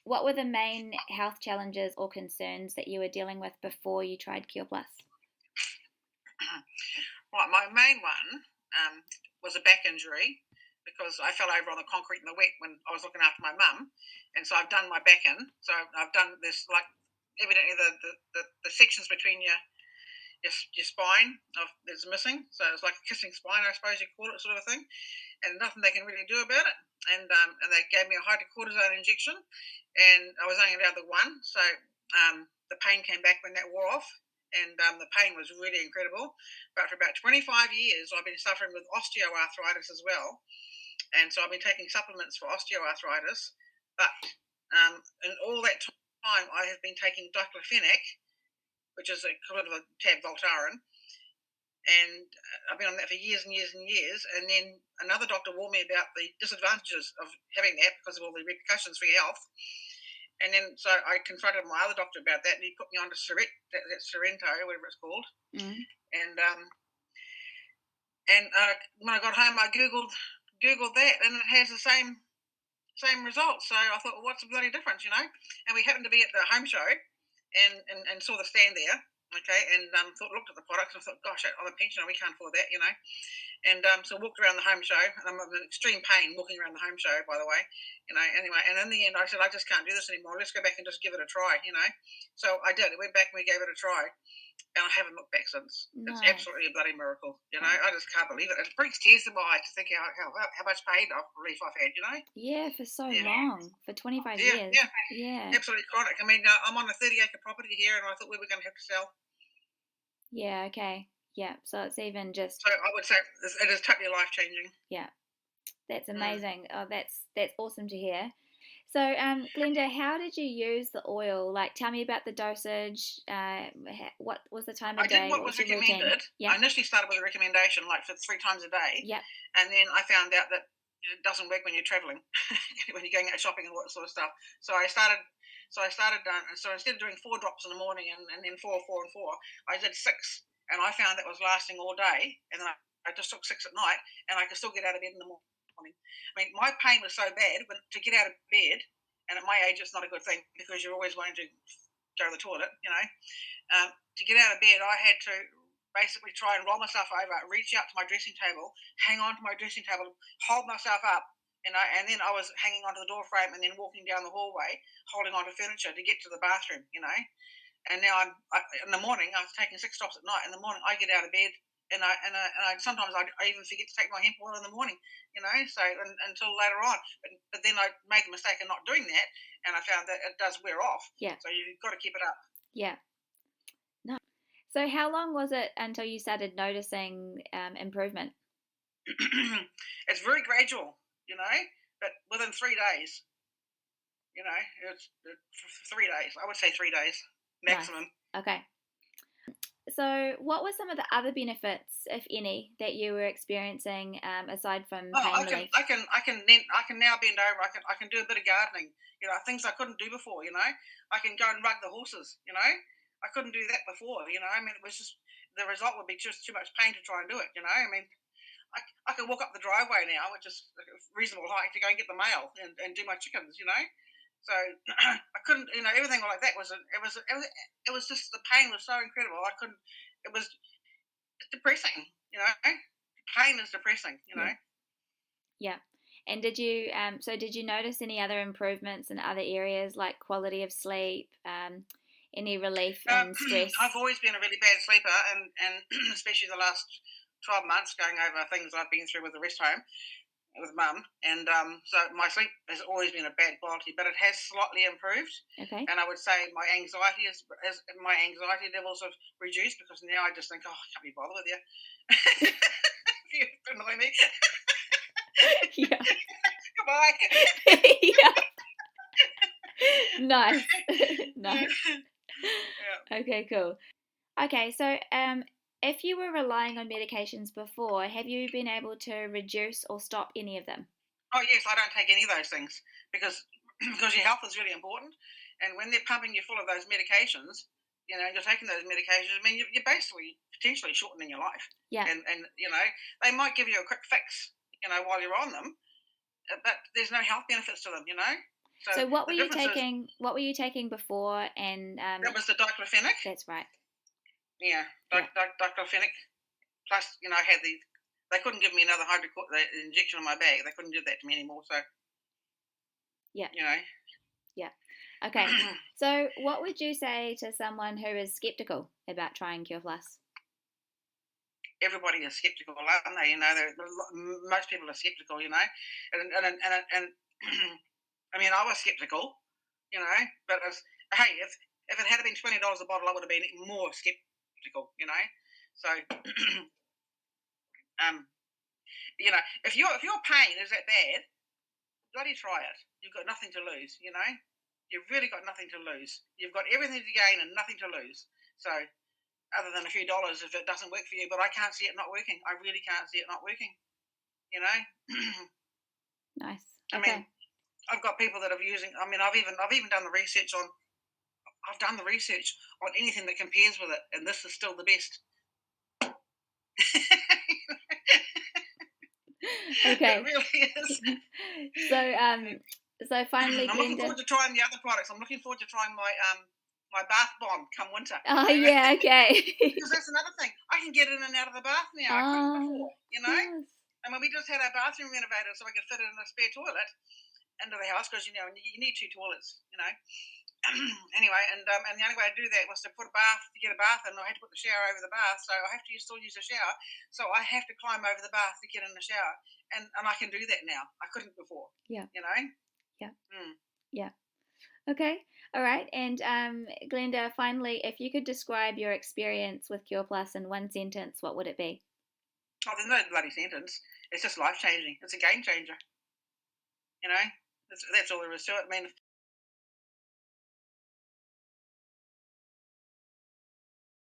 what were the main health challenges or concerns that you were dealing with before you tried Cure Plus? Right, my main one was a back injury because I fell over on the concrete in the wet when I was looking after my mum, and so I've done my back in. So I've done this, like, evidently the sections between your spine is missing, so it's like a kissing spine, I suppose you call it, sort of a thing, and nothing they can really do about it. And they gave me a hydrocortisone injection, and I was only allowed the one, so the pain came back when that wore off, and the pain was really incredible. But for about 25 years, I've been suffering with osteoarthritis as well, and so I've been taking supplements for osteoarthritis. But in all that time, I have been taking diclofenac, which is equivalent of a tab Voltaren, and I've been on that for years and years and years. And then another doctor warned me about the disadvantages of having that because of all the repercussions for your health. And then so I confronted my other doctor about that, and he put me on to Sorrento, whatever it's called. Mm. And when I got home, I googled that, and it has the same results. So I thought, well, what's the bloody difference, And we happened to be at the home show, and saw the stand there. Okay, and looked at the products and thought, gosh, I'm a pensioner, we can't afford that, And so walked around the home show, and I'm in extreme pain walking around the home show, by the way, Anyway, and in the end, I said, I just can't do this anymore. Let's go back and just give it a try, So I did. I went back and we gave it a try, and I haven't looked back since. Nice. It's absolutely a bloody miracle, I just can't believe it. It brings tears to my eyes to think how much pain relief I've had, Yeah, for so Yeah. long, for 25 Yeah, years. yeah. Yeah. Absolutely chronic. I mean, I'm on a 30-acre property here, and I thought we were going to have to sell. Yeah, okay. Yeah, so it's even just, So I would say it is totally life-changing. yeah, that's amazing. Oh, that's awesome to hear. So, Glenda, how did you use the oil? Like, tell me about the dosage. What was the time of I did day? what was was your routine? recommended. Yeah. I initially started with a recommendation, like for 3 times a day. Yep. And then I found out that it doesn't work when you're traveling, when you're going out shopping and all that sort of stuff. So I started. So instead of doing 4 drops in the morning and then 4, 4, and 4, I did 6, and I found that was lasting all day. And then I just took 6 at night, and I could still get out of bed in the morning. I mean, my pain was so bad, but to get out of bed, and at my age, it's not a good thing because you're always wanting to go to the toilet, to get out of bed, I had to basically try and roll myself over, reach out to my dressing table, hang on to my dressing table, hold myself up, and then I was hanging onto the door frame and then walking down the hallway, holding onto furniture to get to the bathroom, And now in the morning, after taking 6 stops at night, in the morning I get out of bed, and I sometimes I even forget to take my hemp oil in the morning, So until later on, but then I made the mistake of not doing that, and I found that it does wear off. Yeah. So you've got to keep it up. Yeah. No. So, how long was it until you started noticing improvement? It's very gradual, but within 3 days, it's 3 days. I would say 3 days maximum. Nice. Okay. So, what were some of the other benefits, if any, that you were experiencing aside from pain relief? I can now bend over. I can do a bit of gardening. Things I couldn't do before. I can go and rug the horses. I couldn't do that before. I mean, it was just the result would be just too much pain to try and do it. I mean, I can walk up the driveway now, which is a reasonable height, to go and get the mail and do my chickens. So I couldn't, everything like that was just, the pain was so incredible. I couldn't. It was depressing. Pain is depressing. Yeah. And did you notice any other improvements in other areas like quality of sleep, any relief in stress? I've always been a really bad sleeper, and especially the last 12 months, going over things I've been through with the rest home with mum, and so my sleep has always been a bad quality, but it has slightly improved. Okay. And I would say my anxiety levels have reduced, because now I just think, I can't be bothered with you. You annoy me. Yeah. Goodbye. Yeah. Nice. Nice. Yeah. Okay, cool. Okay, so if you were relying on medications before, have you been able to reduce or stop any of them? Oh yes, I don't take any of those things because your health is really important, and when they're pumping you full of those medications, you're taking those medications. I mean, you're basically potentially shortening your life. Yeah. And they might give you a quick fix, while you're on them, but there's no health benefits to them. So what were the you difference is taking? What were you taking before? And that was the diclofenac. that's right. Yeah, Yeah. diclofenac. Plus, I had they couldn't give me another injection on my back. They couldn't do that to me anymore. So, Yeah. you know. Yeah. Okay. So what would you say to someone who is skeptical about trying Cure Plus? Everybody is skeptical, aren't they? Most people are skeptical, and I mean, I was skeptical, but hey, if it had been $20 a bottle, I would have been more skeptical, So, if your pain is that bad, bloody try it. You've got nothing to lose, You've really got nothing to lose. You've got everything to gain and nothing to lose. So, other than a few dollars if it doesn't work for you, but I can't see it not working. I really can't see it not working. Nice. I Okay. mean, I've got people that are using. I mean, I've even done the research on. I've done the research on anything that compares with it, and this is still the best. Okay. It really is. So finally, I'm looking Glenda. forward to trying the other products. I'm looking forward to trying my bath bomb come winter. Oh yeah. Okay. Because that's another thing. I can get in and out of the bath now. I couldn't before. Yes. I mean, we just had our bathroom renovated so I could fit it in a spare toilet into the house because you need two toilets. Anyway, and the only way to do that was to get a bath, and I had to put the shower over the bath, so I have to still use a shower. So I have to climb over the bath to get in the shower, and I can do that now. I couldn't before. Yeah. Yeah. Mm. Yeah. Okay. All right. And Glenda, finally, if you could describe your experience with Cure Plus in one sentence, what would it be? Oh, there's no bloody sentence. It's just life changing. It's a game changer. That's all there is to it. I mean,